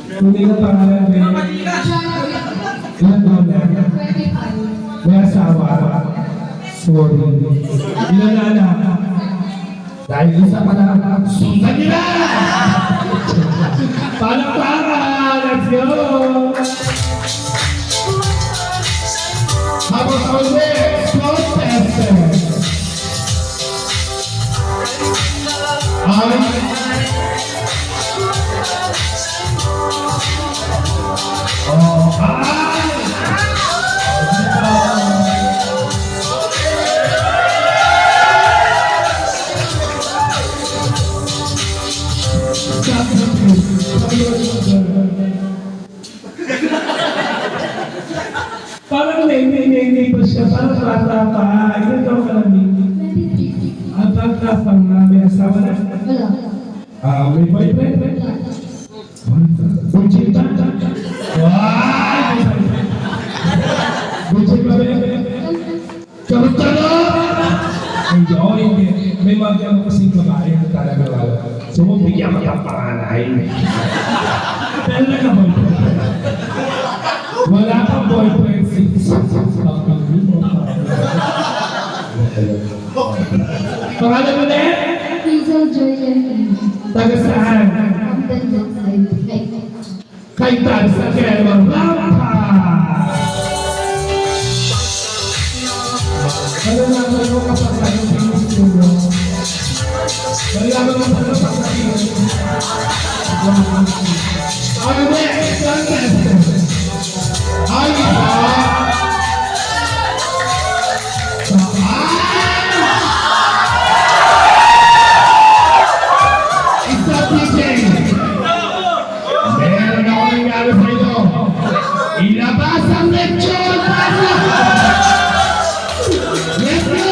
Tunay na pangalan mo. Ilan taon na? 25. May asawa. Sorry. Ilan na anak? Dahil isa pa na. Sundan nila! Palakpakan! Let's go! Habang sa ulit, slow tester. Ay! Oh, ay! Parang hindi pa siya, parang bata pa. Ilan daw ka lang dito? 23. Ang bata pa nga, may asawa na. Wala. May boyfriend? Buncita? Wow! Buncita ba rin? Charot-charot! Hindi, oh hindi. May mga mo kasing babae na talaga wala. So, bigyan mo yung panganay. Pero naka-boyfriend. Wala kang boyfriend since pangalan mo na? Hazel Joy Levine. Taga saan? Mountain Side. Kay Tad sa Quezon. Rampa! Malalaman mo kapag tayo pinustulo. Malalaman mo kapag tayo ano ba? Ay, isa teaching. Meron ako nangyari sa ito. Ilabas ang lechon! Let's go!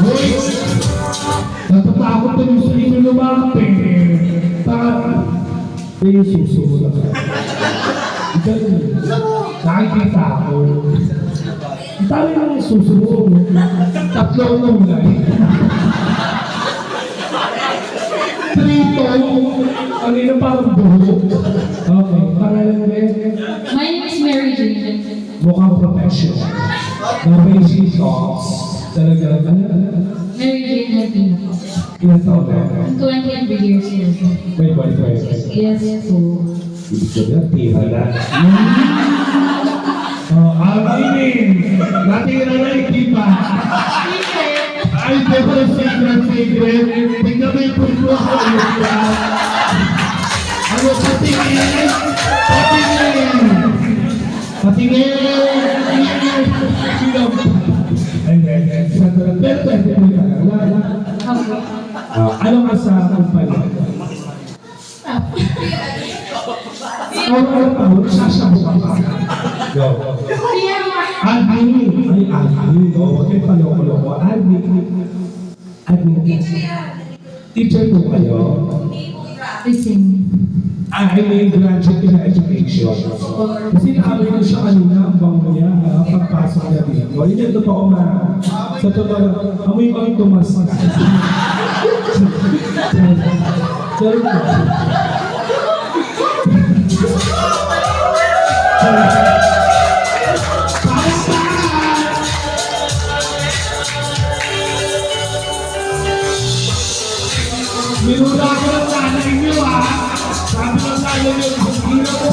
Uy! Natatakot na yung sa inyo lumapit. Hindi yung susunod ako. Ikaw yun. Nakikita ako. Tama yung mga susunod. Tatlo ang naulay. Trito. Ang ina parang buhok. Okay. Pangalan mo rin. My name is Mary Jane. Mukhang professional. Na basic talks. Talaga. Mary Jane Levine. Ilan taon na? I'm 23 years old. May boyfriend. Yes, po. Ibig sabihin, tira na. Aminin! Natira na ikipa. Ay, pero secret. Tingnan mo yung puso ako. Ano, patingin? Patingin! Sino? Anong asa kumpanya? Ano sasabukan ka? Go. Admin. Ay, admin. Huwag kayo paloko-loko. Admin. Teacher po kayo? Listen. Ay, may graduate in education. Kasi naamoy ko siya kanina, ang bango niya, pagpasok niya dito. Yun yung totoo na, sa totoo, amoy ko yung tumas ka. Sorry po. Minuna ko lang sana inyo ha. Sabi lang tayo yung hanggang ko.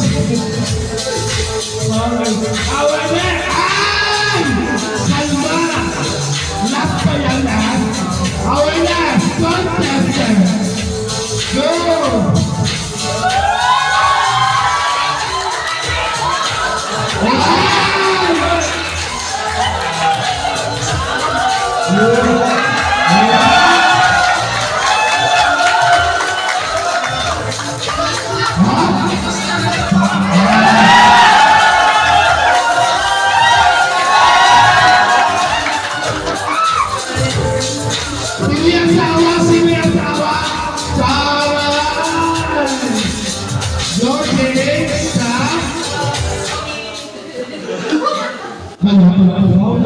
Awa na! Ay! Kalma! Last pa yan ha? Awa na! Contester! Go!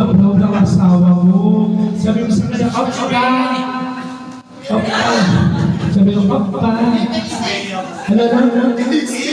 Proud ang asawa mo. Sabi mo sa Oppa! Oppa! Sabi ko, Oppa! Ano?